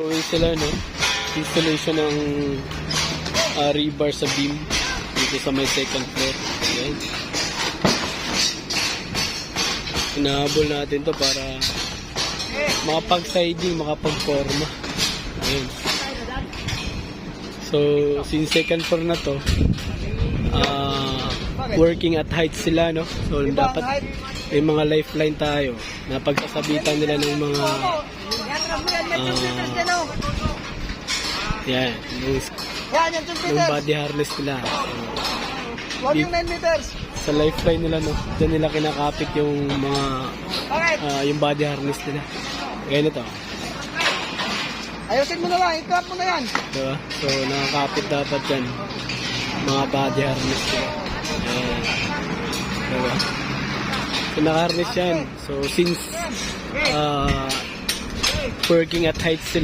Gawin sila, no? Installation ng rebar sa beam dito sa may second floor. Ayan. Inahabol natin to para makapag-siding, makapag-forma. Ayan. So, since second floor na to, working at height sila, no? So, dapat may mga lifeline tayo na pagsasabitan nila ng mga yan, yung body harness nila. Huwag yung 9 meters. Sa lifeline nila, no? Doon nila kinakapit yung mga yung body harness nila. Kaya nito. Ayusin mo na lang, i-clap mo na yan. Diba? So, nakakapit dapat yan. Mga body harness nila. Diba? So, naka-harness yan. So, since working at height sila,